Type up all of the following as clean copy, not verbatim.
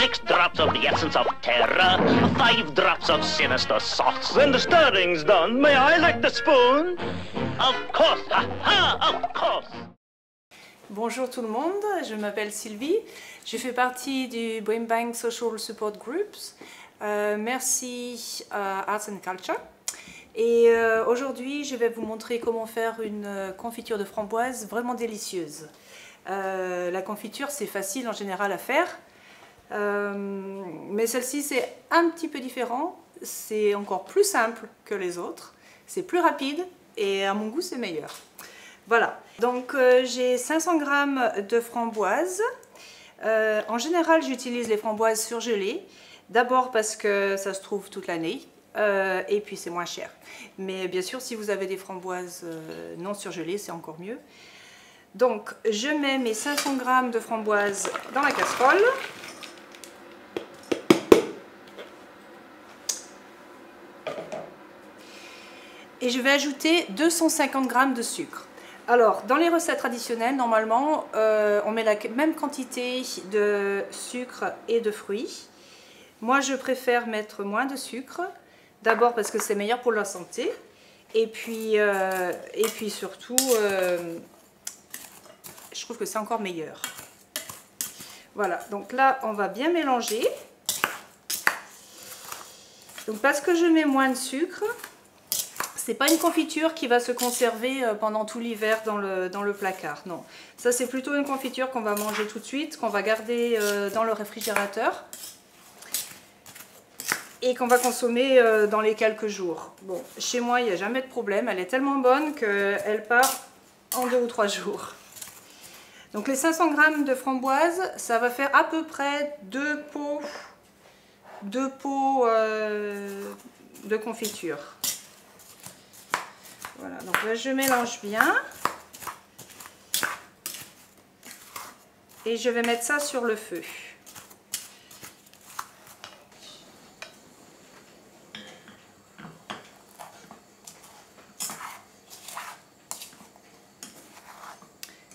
6 drops of the essence of terror, 5 drops of sinister sauce. When the stirring's done, may I lick the spoon? Of course, of course. Bonjour tout le monde, je m'appelle Sylvie, je fais partie du Brain Bank Social Support Groups. Merci à Arts and Culture. Et aujourd'hui, je vais vous montrer comment faire une confiture de framboise vraiment délicieuse. La confiture, c'est facile en général à faire, mais celle-ci, c'est un petit peu différent. C'est encore plus simple que les autres, c'est plus rapide et à mon goût, c'est meilleur. Voilà, donc j'ai 500 g de framboises. En général, j'utilise les framboises surgelées. D'abord parce que ça se trouve toute l'année et puis c'est moins cher. Mais bien sûr, si vous avez des framboises non surgelées, c'est encore mieux. Donc, je mets mes 500 g de framboises dans la casserole. Et je vais ajouter 250 g de sucre. Alors, dans les recettes traditionnelles, normalement, on met la même quantité de sucre et de fruits. Moi, je préfère mettre moins de sucre. D'abord parce que c'est meilleur pour la santé. Et puis surtout, je trouve que c'est encore meilleur. Voilà, donc là, on va bien mélanger. Donc, parce que je mets moins de sucre, c'est pas une confiture qui va se conserver pendant tout l'hiver dans le placard, non. Ça, c'est plutôt une confiture qu'on va manger tout de suite, qu'on va garder dans le réfrigérateur et qu'on va consommer dans les quelques jours. Bon, chez moi, il n'y a jamais de problème. Elle est tellement bonne qu'elle part en 2 ou 3 jours. Donc, les 500 g de framboise, ça va faire à peu près 2 pots de confiture. Voilà, donc là je mélange bien et je vais mettre ça sur le feu.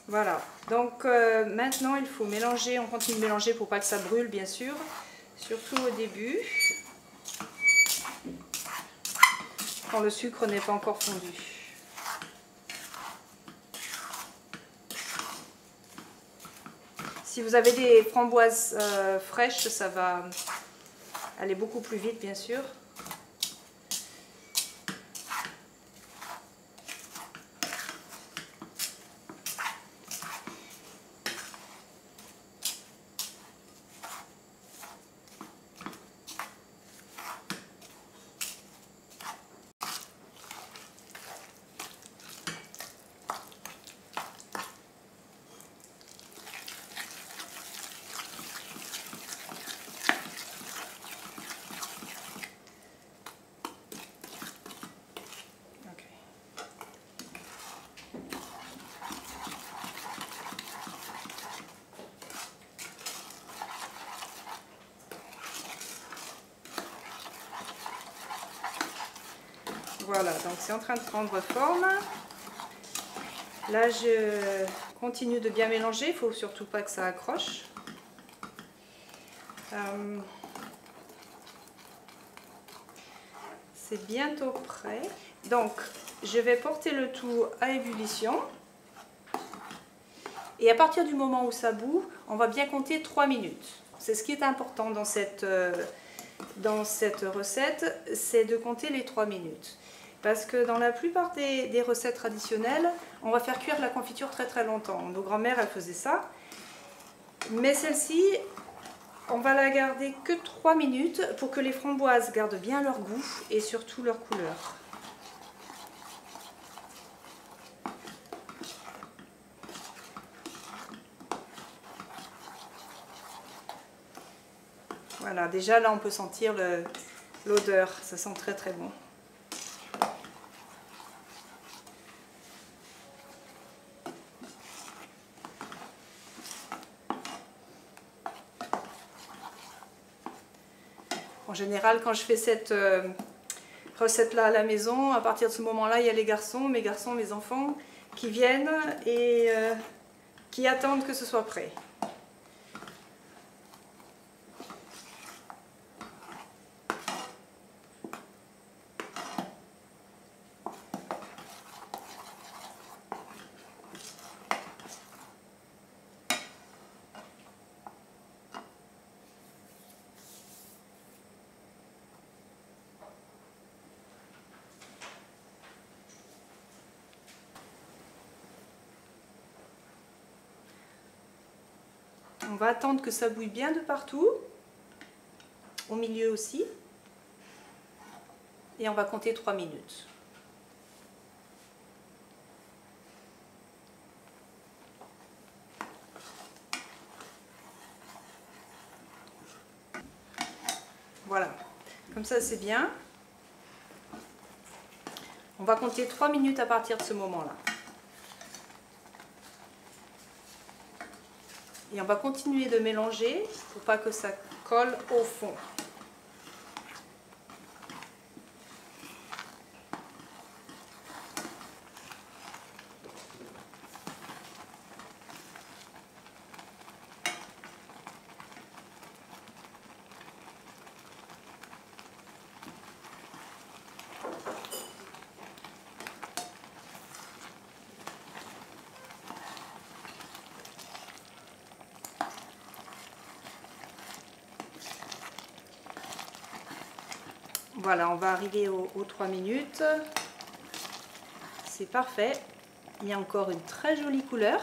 Voilà, donc maintenant il faut mélanger, on continue de mélanger pour pas que ça brûle bien sûr, surtout au début, quand le sucre n'est pas encore fondu. Si vous avez des framboises fraîches, ça va aller beaucoup plus vite, bien sûr. Voilà, donc c'est en train de prendre forme. Là, je continue de bien mélanger. Il ne faut surtout pas que ça accroche. C'est bientôt prêt. Donc, je vais porter le tout à ébullition. Et à partir du moment où ça bout, on va bien compter 3 minutes. C'est ce qui est important dans cette recette, c'est de compter les 3 minutes. Parce que dans la plupart des recettes traditionnelles, on va faire cuire la confiture très très longtemps. Nos grands-mères, elles faisaient ça. Mais celle-ci, on va la garder que 3 minutes pour que les framboises gardent bien leur goût et surtout leur couleur. Voilà, déjà là on peut sentir l'odeur, ça sent très très bon. En général, quand je fais cette recette-là à la maison, à partir de ce moment-là, il y a les garçons, mes enfants, qui viennent et qui attendent que ce soit prêt. On va attendre que ça bouille bien de partout, au milieu aussi, et on va compter 3 minutes. Voilà, comme ça c'est bien. On va compter 3 minutes à partir de ce moment-là. Et on va continuer de mélanger pour pas que ça colle au fond. Voilà, on va arriver aux 3 minutes. C'est parfait. Il y a encore une très jolie couleur.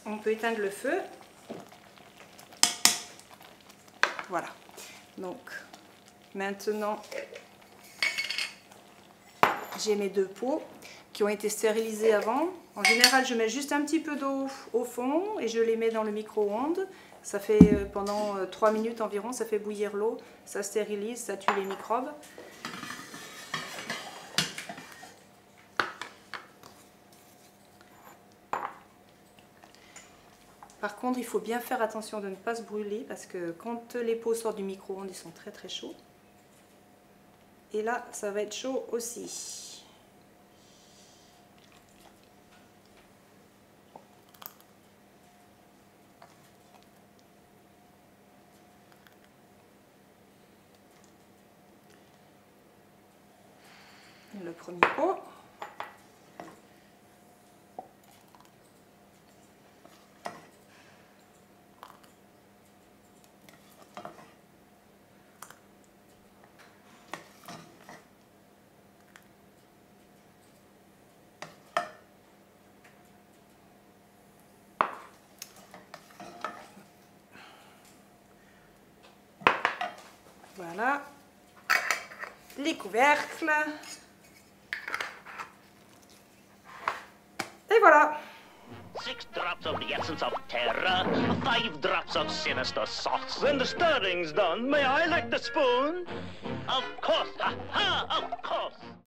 On peut éteindre le feu. Voilà. Donc, maintenant, j'ai mes 2 pots qui ont été stérilisés avant. En général, je mets juste un petit peu d'eau au fond et je les mets dans le micro-ondes. Ça fait pendant 3 minutes environ, ça fait bouillir l'eau, ça stérilise, ça tue les microbes. Par contre, il faut bien faire attention de ne pas se brûler parce que quand les pots sortent du micro-ondes, ils sont très très chauds. Et là, ça va être chaud aussi. Le premier pot. Voilà. Les couvercles. Et voilà. 6 drops of the essence of terror, 5 drops of sinister sauce. When the stirring's done, may I lick the spoon? Of course, ha ha, of course.